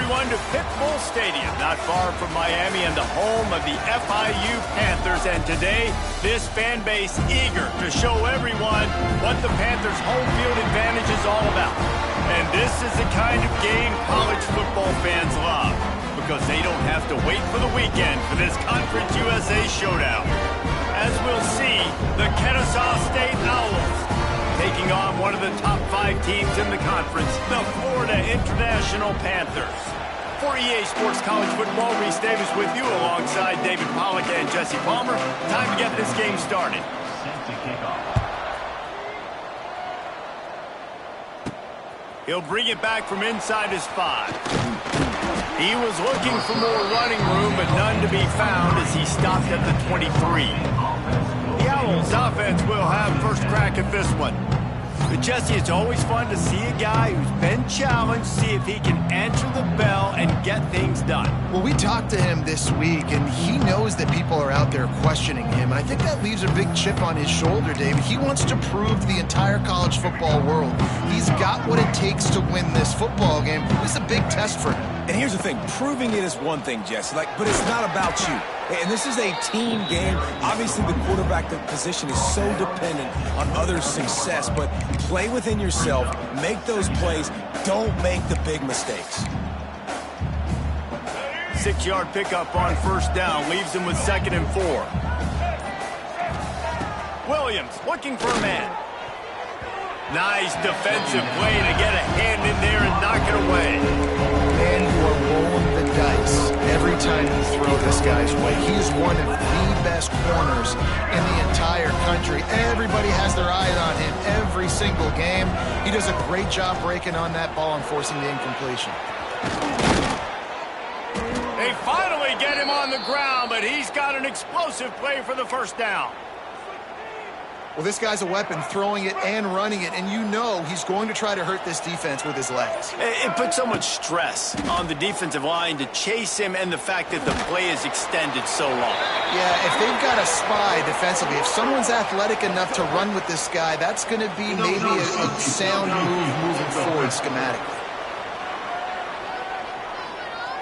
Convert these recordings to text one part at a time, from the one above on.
everyone to Pitbull Stadium, not far from Miami and the home of the FIU Panthers. And today, this fan base eager to show everyone what the Panthers' home field advantage is all about. And this is the kind of game college football fans love, because they don't have to wait for the weekend for this Conference USA showdown. As we'll see, the Kennesaw State Owls taking on one of the top 5 teams in the conference, the Florida International Panthers. For EA Sports College Football, Reese Davis with you alongside David Pollack and Jesse Palmer. Time to get this game started. Set to kick off. He'll bring it back from inside his 5. He was looking for more running room, but none to be found as he stopped at the 23. The Owls offense will have first crack at this one. But Jesse, it's always fun to see a guy who's been challenged, see if he can answer the bell and get things done. Well, we talked to him this week, and he knows that people are out there questioning him. And I think that leaves a big chip on his shoulder, David. He wants to prove to the entire college football world he's got what it takes to win this football game. It's a big test for him. And here's the thing, proving it is one thing, Jesse, but it's not about you. And this is a team game. Obviously, the quarterback position is so dependent on others' success, but play within yourself, make those plays, don't make the big mistakes. 6-yard pickup on first down leaves him with 2nd and 4. Williams looking for a man. Nice defensive play to get a hand in there and knock it away. Man, you are rolling the dice every time you throw this guy's way. He's one of the best corners in the entire country. Everybody has their eye on him every single game. He does a great job breaking on that ball and forcing the incompletion. They finally get him on the ground, but he's got an explosive play for the first down. Well, this guy's a weapon, throwing it and running it, and you know he's going to try to hurt this defense with his legs. It puts so much stress on the defensive line to chase him, and the fact that the play is extended so long. Yeah, if they've got a spy defensively, if someone's athletic enough to run with this guy, that's going to be maybe a sound move moving forward schematically.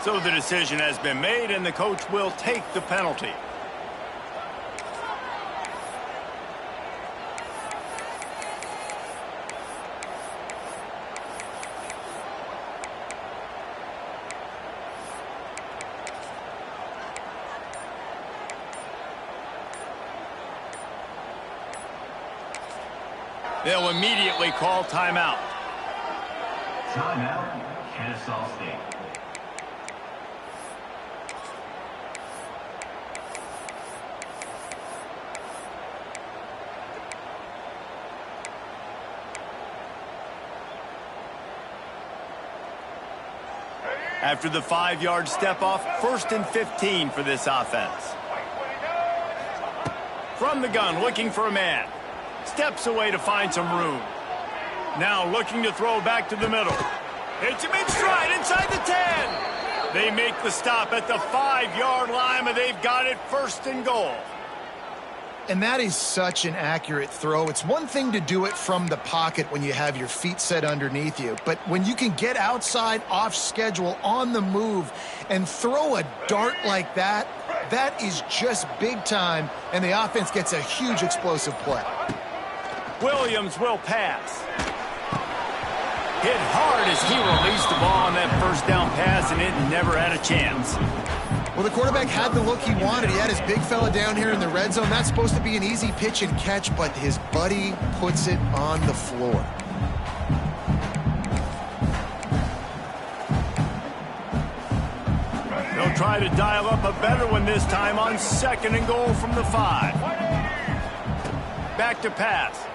So the decision has been made, and the coach will take the penalty. They'll immediately call timeout. Timeout, Kennesaw State. After the 5-yard step off, 1st and 15 for this offense. From the gun, looking for a man. Steps away to find some room. Now looking to throw back to the middle. Hits him in stride inside the 10. They make the stop at the 5-yard line, but they've got it 1st and goal. And that is such an accurate throw. It's one thing to do it from the pocket when you have your feet set underneath you, but when you can get outside, off schedule, on the move, and throw a dart like that, that is just big time, and the offense gets a huge explosive play. Williams will pass. Hit hard as he released the ball on that first down pass, and it never had a chance. Well, the quarterback had the look he wanted. He had his big fella down here in the red zone. That's supposed to be an easy pitch and catch, but his buddy puts it on the floor. They'll try to dial up a better one this time on 2nd and goal from the 5. Back to pass.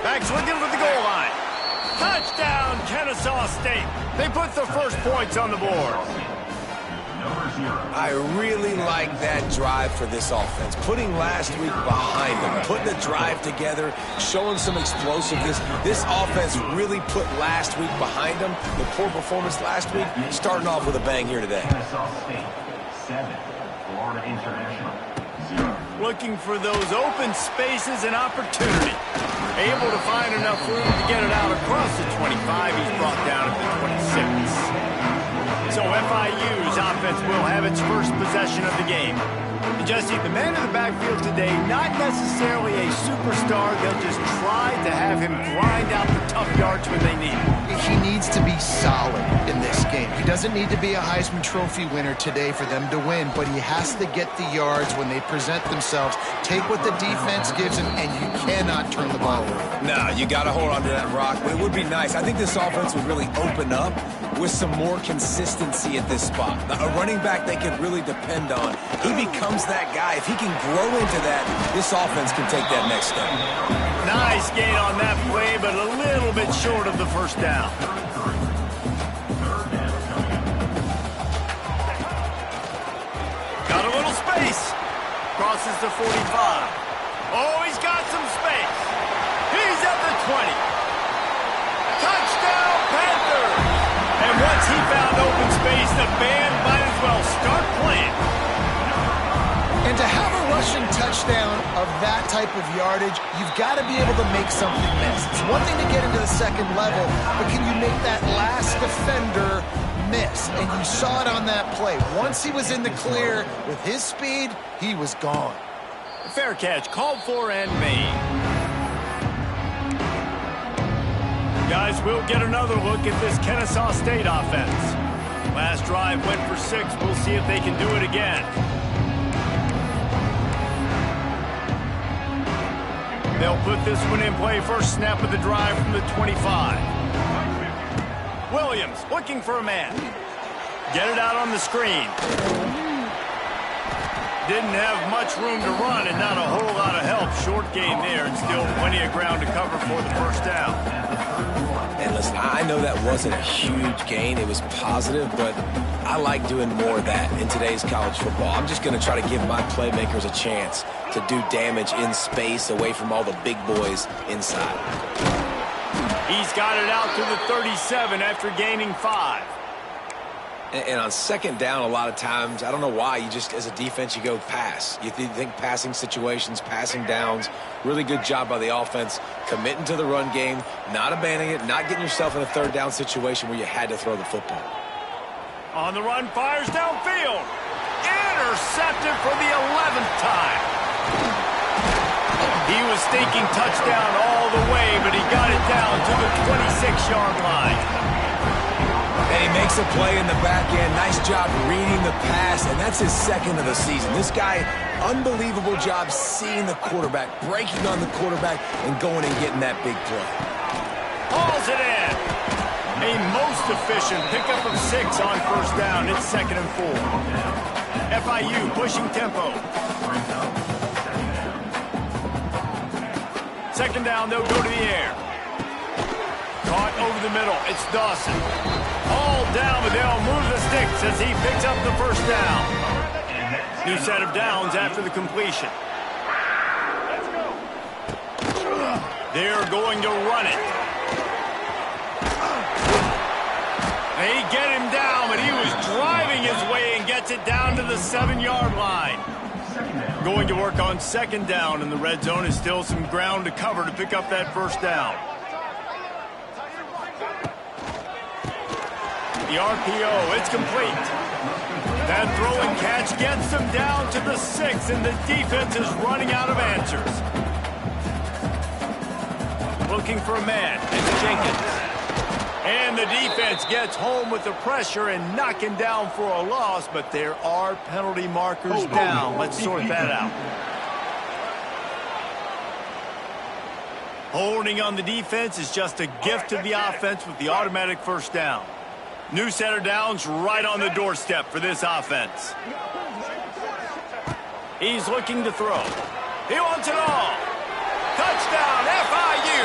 Back's looking for the goal line. Touchdown, Kennesaw State. They put the first points on the board. I really like that drive for this offense. Putting last week behind them, putting the drive together, showing some explosiveness. This offense really put last week behind them. The poor performance last week, starting off with a bang here today. Kennesaw State, 7. Florida International, 0. Looking for those open spaces and opportunity. Able to find enough room to get it out across the 25. He's brought down at the 26. So FIU's offense will have its first possession of the game. And Jesse, the man in the backfield today, not necessarily a superstar. They'll just try to have him grind out the tough yards when they need it. He needs to be solid in this game. He doesn't need to be a Heisman Trophy winner today for them to win, but he has to get the yards when they present themselves. Take what the defense gives him, and you cannot turn the ball over. No, you got to hold on to that rock. It would be nice. I think this offense would really open up with some more consistency at this spot. A running back they can really depend on. He becomes that guy. If he can grow into that, this offense can take that next step. Nice gain on that play, but a little bit short of the first down. Got a little space. Crosses the 45. Oh, he's got some space. He's at the 20. Touchdown, Panthers! And once he found open space, the band might as well start playing. And to have a rushing touchdown of that type of yardage, you've got to be able to make something miss. It's one thing to get into the second level, but can you make that last defender miss? And you saw it on that play. Once he was in the clear with his speed, he was gone. Fair catch, called for and made. Guys, we'll get another look at this Kennesaw State offense. Last drive went for 6. We'll see if they can do it again. They'll put this one in play. First snap of the drive from the 25. Williams looking for a man. Get it out on the screen. Didn't have much room to run and not a whole lot of help. Short gain there and still plenty of ground to cover for the first down. And listen, I know that wasn't a huge gain. It was positive, but I like doing more of that in today's college football. I'm just going to try to give my playmakers a chance to do damage in space away from all the big boys inside. He's got it out to the 37 after gaining 5. And on second down, a lot of times, I don't know why, you just, as a defense, you go pass. You think passing situations, passing downs. Really good job by the offense, committing to the run game, not abandoning it, not getting yourself in a third down situation where you had to throw the football. On the run, fires downfield. Intercepted for the 11th time. He was thinking touchdown all the way, but he got it down to the 26-yard line. And he makes a play in the back end. Nice job reading the pass, and that's his second of the season. This guy, unbelievable job seeing the quarterback, breaking on the quarterback, and going and getting that big play. Hauls it in. A most efficient pickup of 6 on first down. It's 2nd and 4. FIU pushing tempo. Second down, they'll go to the air. Caught over the middle. It's Dawson. All down, but they'll move the sticks as he picks up the first down. New set of downs after the completion. They're going to run it. They get him down, but he was driving his way and gets it down to the 7-yard line. Going to work on second down, and the red zone is still some ground to cover to pick up that first down. The RPO, it's complete. That throw and catch gets them down to the 6, and the defense is running out of answers. Looking for a man, it's Jenkins. And the defense gets home with the pressure and knocking down for a loss, but there are penalty markers down. Let's sort that out. Holding on the defense is just a gift to the offense with the automatic first down. New set of downs right on the doorstep for this offense. He's looking to throw. He wants it all. Touchdown, FIU.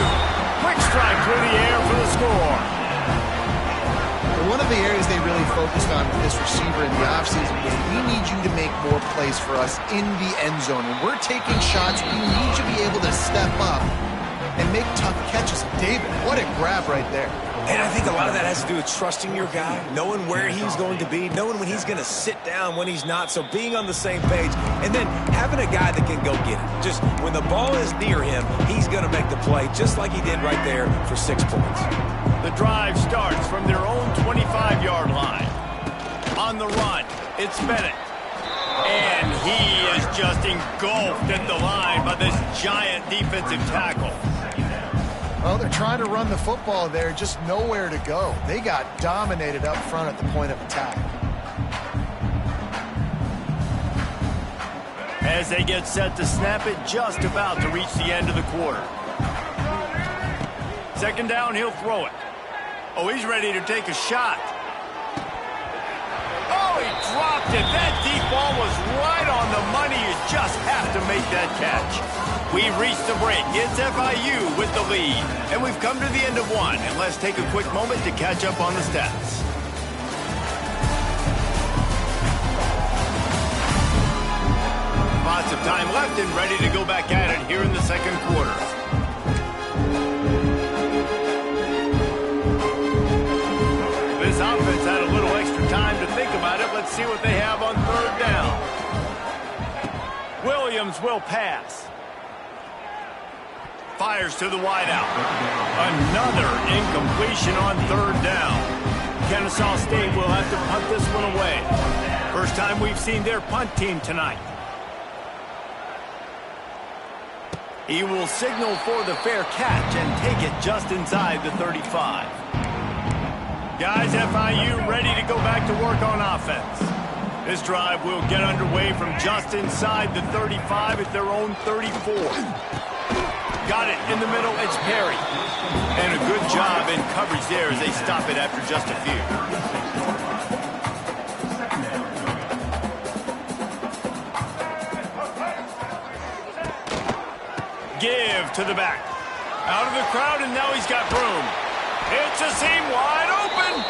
Quick strike through the air for the score. One of the areas they really focused on with this receiver in the offseason was we need you to make more plays for us in the end zone. When we're taking shots, we need you to be able to step up and make tough catches. David, what a grab right there. And I think a lot of that has to do with trusting your guy, knowing where he's going to be, knowing when he's going to sit down, when he's not, so being on the same page, and then having a guy that can go get it. Just when the ball is near him, he's going to make the play, just like he did right there for 6 points. The drive starts from their own 25-yard line. On the run, it's Bennett. And he is just engulfed at the line by this giant defensive tackle. Well, they're trying to run the football there, just nowhere to go. They got dominated up front at the point of attack. As they get set to snap it, just about to reach the end of the quarter. Second down, he'll throw it. Oh, he's ready to take a shot. Oh, he dropped it. That deep ball was right on the money. You just have to make that catch. We've reached the break. It's FIU with the lead. And we've come to the end of one. And let's take a quick moment to catch up on the stats. Lots of time left and ready to go back at it here in the second quarter. This offense had a little extra time to think about it. Let's see what they have on third down. Williams will pass. Fires to the wideout. Another incompletion on third down. Kennesaw State will have to punt this one away. First time we've seen their punt team tonight. He will signal for the fair catch and take it just inside the 35. Guys, FIU ready to go back to work on offense. This drive will get underway from just inside the 35 at their own 34. Got it in the middle, it's Perry. And a good job in coverage there as they stop it after just a few. Give to the back. Out of the crowd, and now he's got room. It's a seam wide open.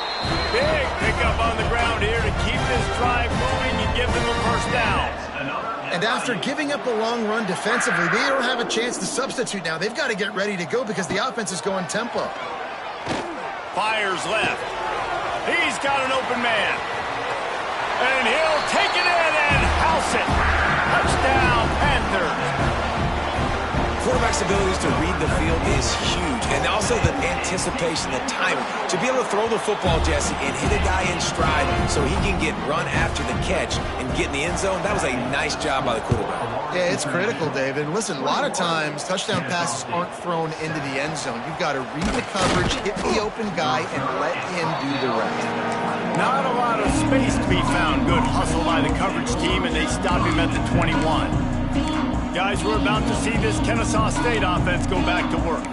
Big pickup on the ground here to keep this drive moving and give them a first down. And after giving up a long run defensively, they don't have a chance to substitute now. They've got to get ready to go because the offense is going tempo. Fires left. He's got an open man. And he'll take it in and house it. Touchdown, Panthers. Quarterback's abilities to read the field is huge, and also the anticipation, the timing. To be able to throw the football, Jesse, and hit a guy in stride so he can get run after the catch and get in the end zone, that was a nice job by the quarterback. Yeah, it's critical, David. Listen, a lot of times touchdown passes aren't thrown into the end zone. You've got to read the coverage, hit the open guy, and let him do the rest. Not a lot of space to be found. Good hustle by the coverage team, and they stop him at the 21. Guys, we're about to see this Kennesaw State offense go back to work.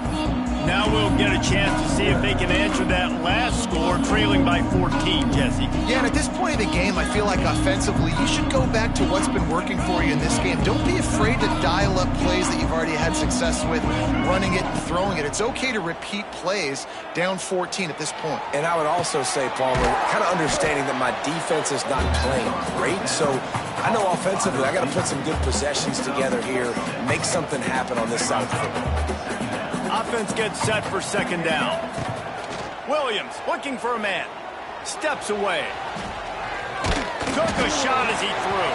Now we'll get a chance to see if they can answer that last score, trailing by 14, Jesse. Yeah, and at this point of the game, I feel like offensively, you should go back to what's been working for you in this game. Don't be afraid to dial up plays that you've already had success with, running it and throwing it. It's okay to repeat plays down 14 at this point. And I would also say, Palmer, kind of understanding that my defense is not playing great, so I know offensively I got to put some good possessions together here, make something happen on this side of the football. Offense gets set for second down. Williams looking for a man. Steps away. Took a shot as he threw.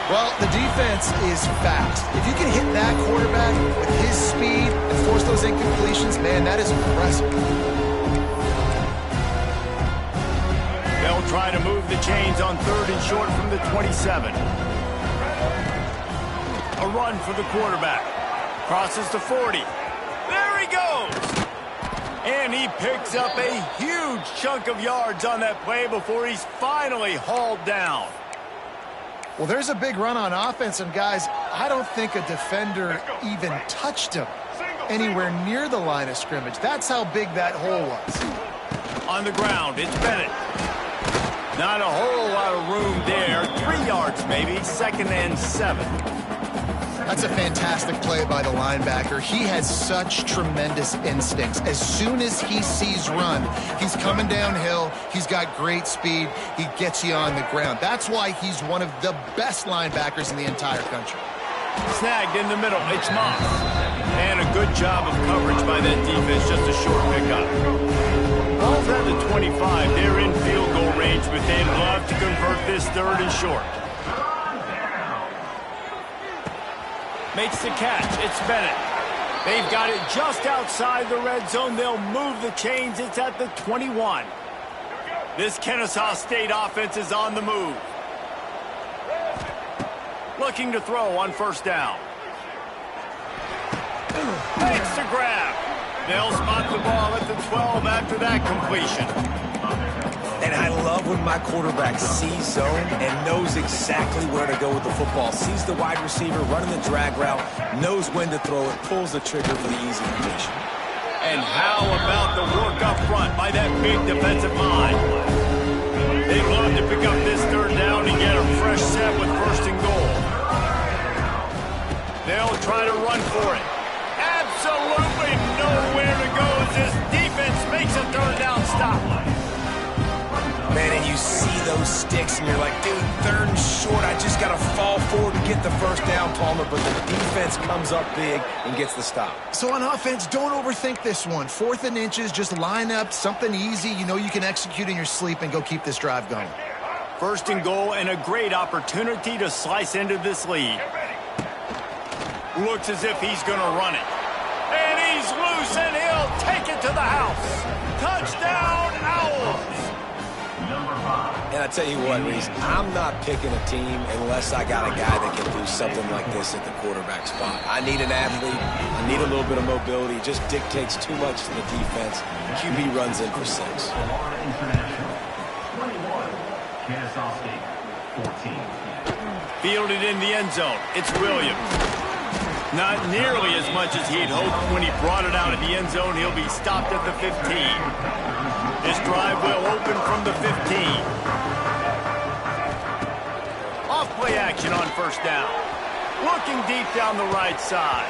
Well, the defense is fast. If you can hit that quarterback with his speed and force those incompletions, man, that is impressive. They'll try to move the chains on third and short from the 27. A run for the quarterback. Crosses to 40. There he goes! And he picks up a huge chunk of yards on that play before he's finally hauled down. Well, there's a big run on offense, and guys, I don't think a defender even touched him anywhere near the line of scrimmage. That's how big that hole was. On the ground, it's Bennett. Not a whole lot of room there. 3 yards maybe, second and 7. That's a fantastic play by the linebacker. He has such tremendous instincts. As soon as he sees run, he's coming downhill. He's got great speed. He gets you on the ground. That's why he's one of the best linebackers in the entire country. Snagged in the middle. It's Moss. And a good job of coverage by that defense. Just a short pickup. Ball's at the 25. They're in field goal range, but they'd love to convert this third and short. Makes the catch. It's Bennett. They've got it just outside the red zone. They'll move the chains. It's at the 21. This Kennesaw State offense is on the move. Looking to throw on first down. Makes the grab. They'll spot the ball at the 12 after that completion. And I love when my quarterback sees zone and knows exactly where to go with the football. Sees the wide receiver running the drag route, knows when to throw it, pulls the trigger for the easy completion. And how about the work up front by that big defensive line? They'd love to pick up this third down and get a fresh set with first and goal. They'll try to run for it. Absolutely nowhere to go as this defense makes a third down stop. Man, and you see those sticks, and you're like, dude, third and short. I just got to fall forward and get the first down, Palmer. But the defense comes up big and gets the stop. So on offense, don't overthink this one. 4th and inches, just line up something easy you know you can execute in your sleep and go keep this drive going. First and goal and a great opportunity to slice into this lead. Looks as if he's going to run it. And he's loose, and he'll take it to the house. Touchdown, Owls! And I tell you what, Reese, I'm not picking a team unless I got a guy that can do something like this at the quarterback spot. I need an athlete. I need a little bit of mobility. It just dictates too much to the defense. QB runs in for 6. Florida International, 21. Kennesaw State, 14. Fielded in the end zone. It's Williams. Not nearly as much as he'd hoped when he brought it out of the end zone. He'll be stopped at the 15. This drive will open from the 15. Off play action on first down. Looking deep down the right side.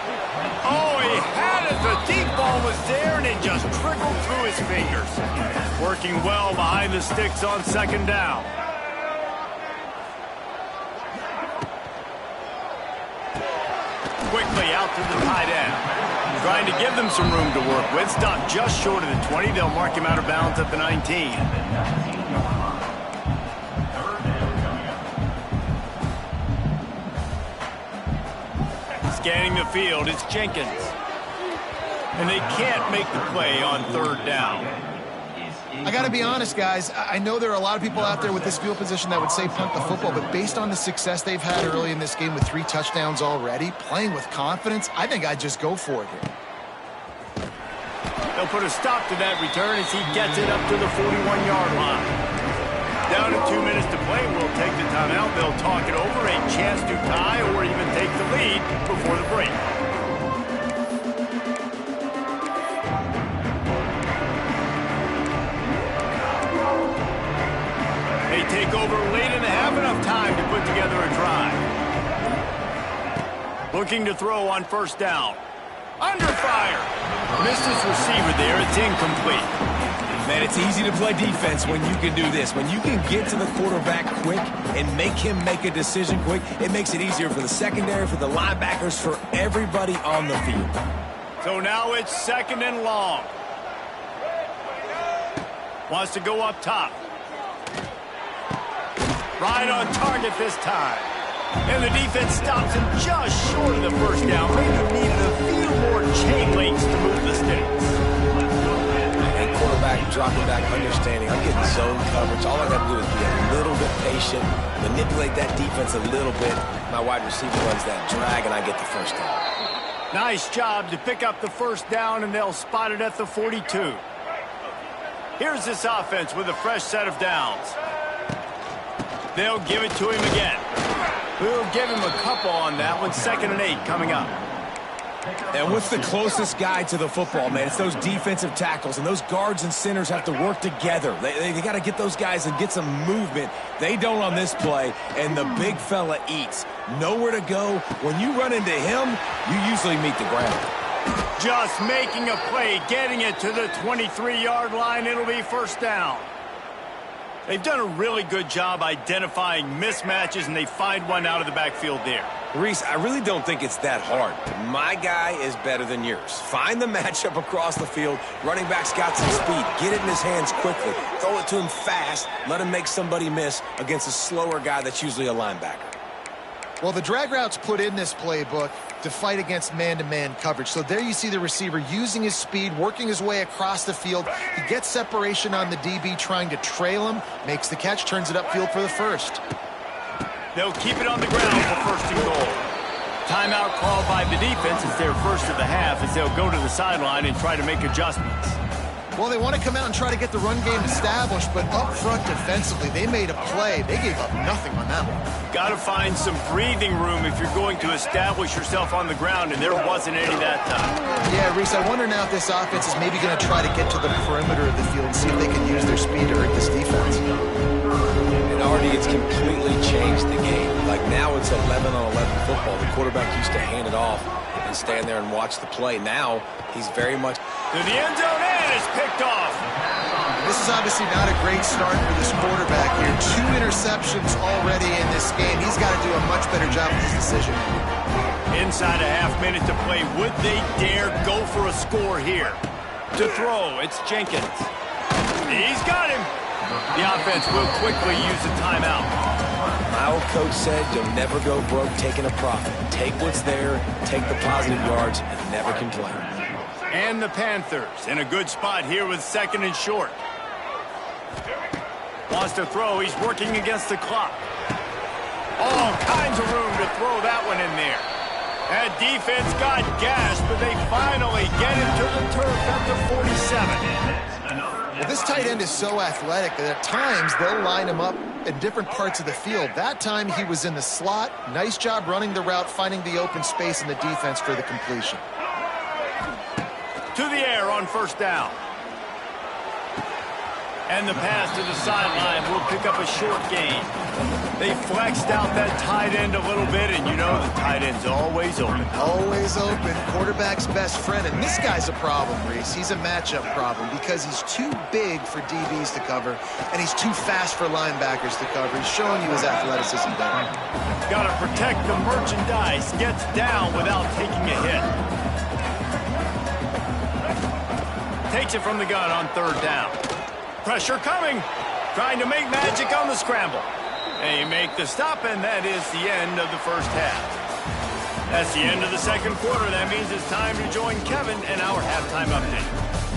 Oh, he had it. The deep ball was there, and it just trickled through his fingers. Working well behind the sticks on second down. Quickly out to the tight end. Trying to give them some room to work with. Stopped just short of the 20. They'll mark him out of bounds at the 19. Scanning the field, it's Jenkins. And they can't make the play on third down. I got to be honest, guys. I know there are a lot of people out there with this field position that would say punt the football, but based on the success they've had early in this game with 3 touchdowns already, playing with confidence, I think I'd just go for it here. They'll put a stop to that return as he gets it up to the 41-yard line. Down to 2 minutes to play. We'll take the timeout. They'll talk it over. A chance to tie or even take the lead before the break. They take over late and have enough time to put together a drive. Looking to throw on first down. Under fire. Missed his receiver there. It's incomplete. Man, it's easy to play defense when you can do this. When you can get to the quarterback quick and make him make a decision quick, it makes it easier for the secondary, for the linebackers, for everybody on the field. So now it's second and long. Wants to go up top. Right on target this time. And the defense stops him just short of the first down. Maybe needed a few more chain links to move the sticks. And quarterback dropping back, understanding. I'm getting zone coverage. All I got to do is be a little bit patient, manipulate that defense a little bit. My wide receiver runs that drag, and I get the first down. Nice job to pick up the first down, and they'll spot it at the 42. Here's this offense with a fresh set of downs. They'll give it to him again. We'll give him a couple on that one. 2nd and 8 coming up. And what's the closest guy to the football, man? It's those defensive tackles, and those guards and centers have to work together. They got to get those guys and get some movement. They don't on this play, and the big fella eats. Nowhere to go. When you run into him, you usually meet the ground. Just making a play, getting it to the 23-yard line. It'll be first down. They've done a really good job identifying mismatches, and they find one out of the backfield there. Reese, I really don't think it's that hard. My guy is better than yours. Find the matchup across the field. Running back's got some speed. Get it in his hands quickly. Throw it to him fast. Let him make somebody miss against a slower guy that's usually a linebacker. Well, the drag routes put in this playbook, to fight against man-to-man coverage. So there you see the receiver using his speed, working his way across the field. He gets separation on the DB, trying to trail him, makes the catch, turns it upfield for the first. They'll keep it on the ground for first and goal. Timeout called by the defense. It's their first of the half as they'll go to the sideline and try to make adjustments. Well, they want to come out and try to get the run game established, but up front defensively, they made a play. They gave up nothing on that one. Got to find some breathing room if you're going to establish yourself on the ground, and there wasn't any that time. Yeah, Reese, I wonder now if this offense is maybe going to try to get to the perimeter of the field and see if they can use their speed to hurt this defense. And already it's completely changed the game. Like now it's 11-on-11 football. The quarterback used to hand it off and stand there and watch the play. Now he's very much to the end zone, and it's picked off. This is obviously not a great start for this quarterback here. 2 interceptions already in this game. He's got to do a much better job with his decision. Inside a half minute to play. Would they dare go for a score here? To throw, it's Jenkins. He's got him. The offense will quickly use a timeout. My old coach said you'll never go broke taking a profit. Take what's there, take the positive yards, and never complain. And the Panthers in a good spot here with second and short. Wants to throw. He's working against the clock. All kinds of room to throw that one in there. That defense got gashed, but they finally get him to the turf at the 47. Well, this tight end is so athletic that at times they'll line him up in different parts of the field. That time he was in the slot. Nice job running the route, finding the open space in the defense for the completion. To the air on first down. And the pass to the sideline will pick up a short gain. They flexed out that tight end a little bit, and you know the tight end's always open. Always open. Quarterback's best friend. And this guy's a problem, Reese. He's a matchup problem because he's too big for DBs to cover, and he's too fast for linebackers to cover. He's showing you his athleticism there. Got to protect the merchandise. Gets down without taking a hit. Takes it from the gun on third down. Pressure coming. Trying to make magic on the scramble. They make the stop, and that is the end of the first half. That's the end of the second quarter. That means it's time to join Kevin and our halftime update.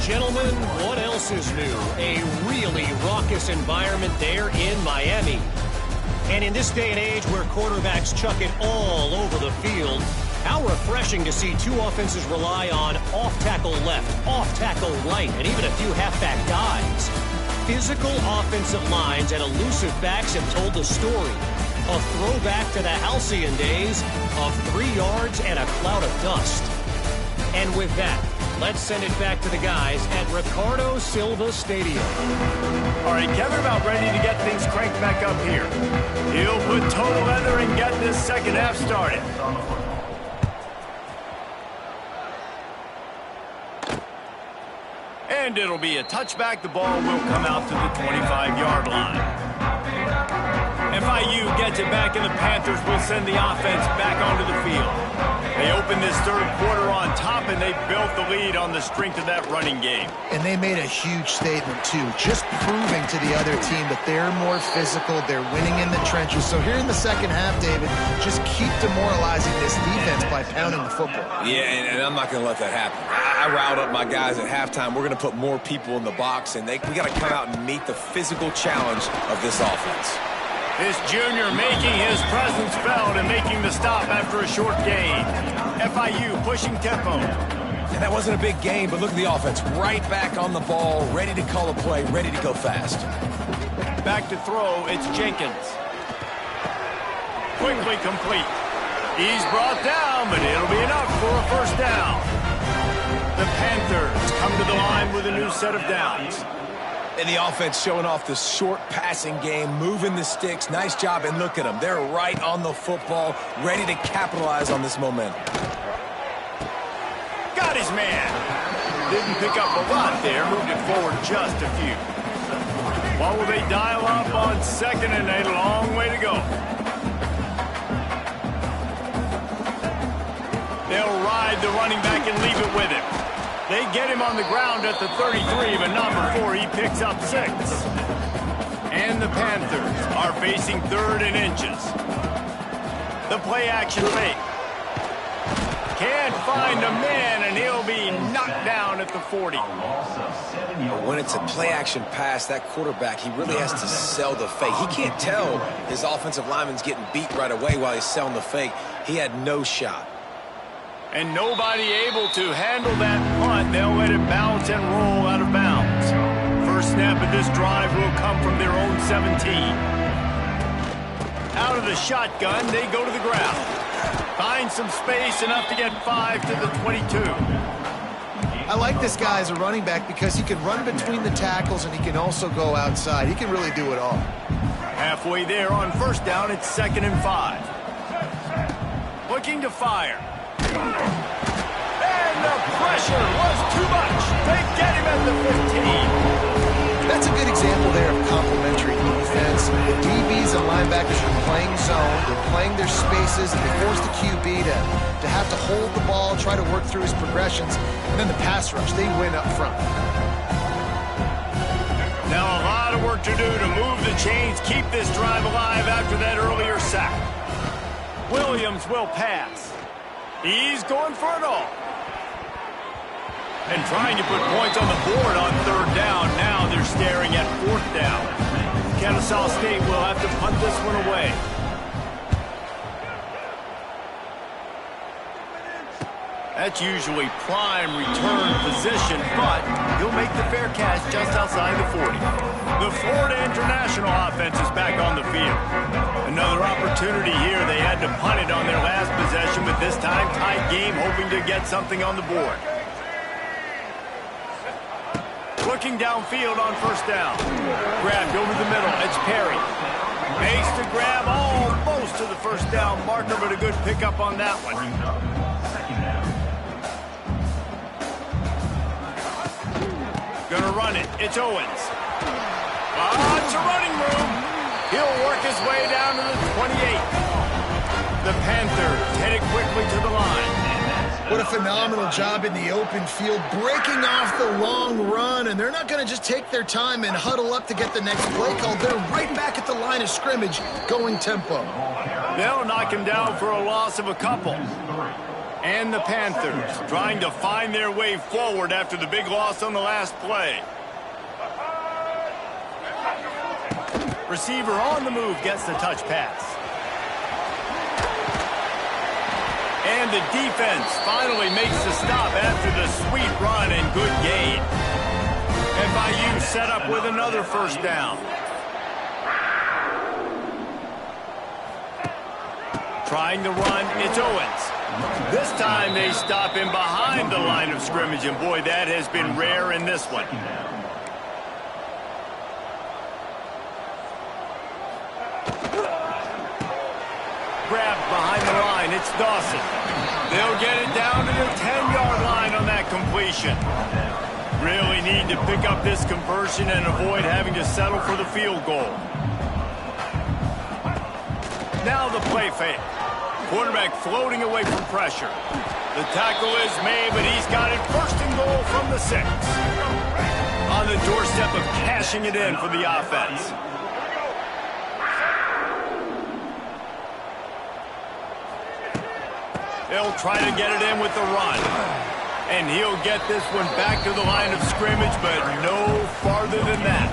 Gentlemen, what else is new? A really raucous environment there in Miami. And in this day and age where quarterbacks chuck it all over the field, how refreshing to see two offenses rely on off-tackle left, off-tackle right, and even a few halfback dives. Physical offensive lines and elusive backs have told the story. A throwback to the halcyon days of 3 yards and a cloud of dust. And with that, let's send it back to the guys at Ricardo Silva Stadium. All right, Kevin about ready to get things cranked back up here. He'll put total leather and get this second half started. And it'll be a touchback. The ball will come out to the 25-yard line. FIU gets it back, and the Panthers will send the offense back onto the field. They opened this third quarter on top, and they built the lead on the strength of that running game. And they made a huge statement, too, just proving to the other team that they're more physical, they're winning in the trenches. So here in the second half, David, just keep demoralizing this defense by pounding the football. Yeah, and I'm not going to let that happen. I riled up my guys at halftime. We're going to put more people in the box, and we got to come out and meet the physical challenge of this offense. This junior making his presence felt and making the stop after a short gain. FIU pushing tempo. And that wasn't a big gain, but look at the offense. Right back on the ball, ready to call a play, ready to go fast. Back to throw, it's Jenkins. Quickly complete. He's brought down, but it'll be enough for a first down. The Panthers come to the line with a new set of downs. And the offense showing off the short passing game, moving the sticks. Nice job, and look at them. They're right on the football, ready to capitalize on this momentum. Got his man. Didn't pick up a lot there, moved it forward just a few. What will they dial up on second and a long way to go? They'll ride the running back and leave it with him. They get him on the ground at the 33, but not before he picks up 6. And the Panthers are facing third and inches. The play action fake. Can't find a man, and he'll be knocked down at the 40. When it's a play-action pass, that quarterback, he really has to sell the fake. He can't tell his offensive lineman's getting beat right away while he's selling the fake. He had no shot. And nobody able to handle that punt. They'll let it bounce and roll out of bounds. First snap of this drive will come from their own 17. Out of the shotgun, they go to the ground. Find some space, enough to get 5 to the 22. I like this guy as a running back because he can run between the tackles and he can also go outside. He can really do it all. Halfway there on first down, it's 2nd and 5. Looking to fire. And the pressure was too much. They get him at the 15. That's a good example there of complementary defense. The DBs and linebackers are playing zone. They're playing their spaces, and they force the QB to have to hold the ball, try to work through his progressions, and then the pass rush, they win up front. Now a lot of work to do to move the chains, keep this drive alive after that earlier sack. Williams will pass. He's going for it all. And trying to put points on the board on 3rd down. Now they're staring at 4th down. Kennesaw State will have to punt this one away. That's usually prime return position, but he'll make the fair catch just outside the 40. The Florida International offense is back on the field. Another opportunity here. They had to punt it on their last possession, but this time tight game, hoping to get something on the board. Looking downfield on first down. Grabbed over the middle. It's Perry. Makes the grab almost to the first down marker, but a good pickup on that one. Gonna run it. It's Owens. It's a running room. He'll work his way down to the 28. The Panthers headed quickly to the line. What a phenomenal job in the open field, breaking off the long run, and they're not going to just take their time and huddle up to get the next play called. They're right back at the line of scrimmage, going tempo. They'll knock him down for a loss of a couple. And the Panthers trying to find their way forward after the big loss on the last play. Receiver on the move gets the touch pass. And the defense finally makes the stop after the sweet run and good gain. FIU set up with another first down. Trying to run, it's Owens. This time they stop him behind the line of scrimmage, and boy, that has been rare in this one. Grabbed behind the line, it's Dawson. They'll get it down to the 10-yard line on that completion. Really need to pick up this conversion and avoid having to settle for the field goal. Now the play fake. Quarterback floating away from pressure. The tackle is made, but he's got it 1st and goal from the 6. On the doorstep of cashing it in for the offense. They'll try to get it in with the run. And he'll get this one back to the line of scrimmage, but no farther than that.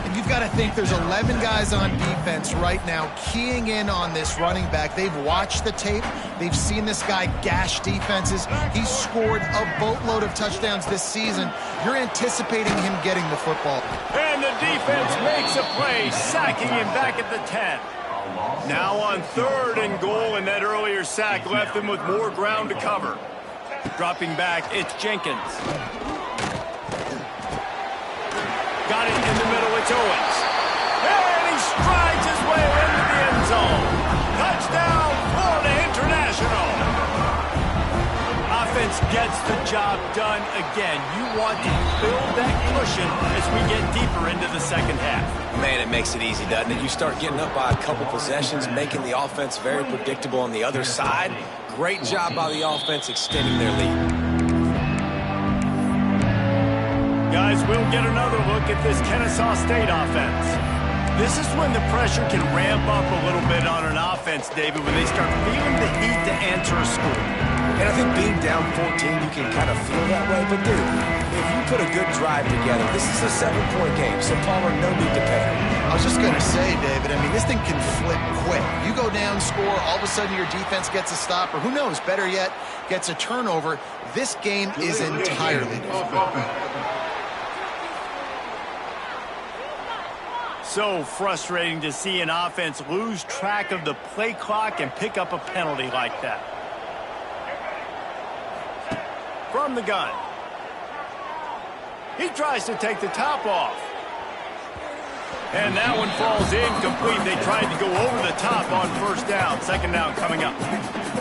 And you've got to think there's 11 guys on defense right now keying in on this running back. They've watched the tape. They've seen this guy gash defenses. He's scored a boatload of touchdowns this season. You're anticipating him getting the football. And the defense makes a play, sacking him back at the 10. Now on 3rd and goal, and that earlier sack left them with more ground to cover. Dropping back, it's Jenkins. Got it in the middle, it's Owens. And he strides his way into the end zone. Touchdown, Florida International. Offense gets the job done again. You want to build that cushion as we get deeper into the second half. Man, it makes it easy, doesn't it? You start getting up by a couple possessions, making the offense very predictable on the other side. Great job by the offense extending their lead. Guys, we'll get another look at this Kennesaw State offense. This is when the pressure can ramp up a little bit on an offense, David, when they start feeling the heat to answer a score. And I think being down 14, you can kind of feel that way. But, dude, if you put a good drive together, this is a 7-point game, so Palmer, no need to panic. I was just going to say, David, I mean, this thing can flip quick. You go down, score, all of a sudden your defense gets a stop, or who knows, better yet, gets a turnover. This game is entirely different. So frustrating to see an offense lose track of the play clock and pick up a penalty like that. From the gun. He tries to take the top off. And that one falls incomplete. They tried to go over the top on first down. Second down coming up.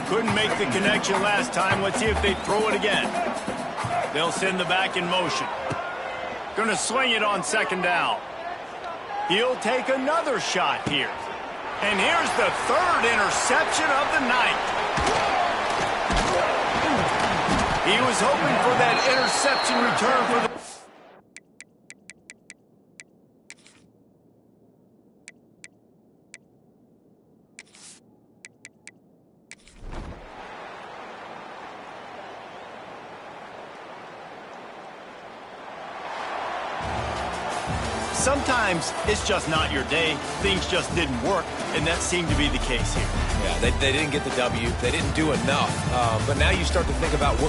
Couldn't make the connection last time. Let's see if they throw it again. They'll send the back in motion. Gonna swing it on second down. He'll take another shot here. And here's the third interception of the night. He was hoping for that interception return for the... Sometimes it's just not your day. Things just didn't work, and that seemed to be the case here. Yeah, they didn't get the W. They didn't do enough. But now you start to think about what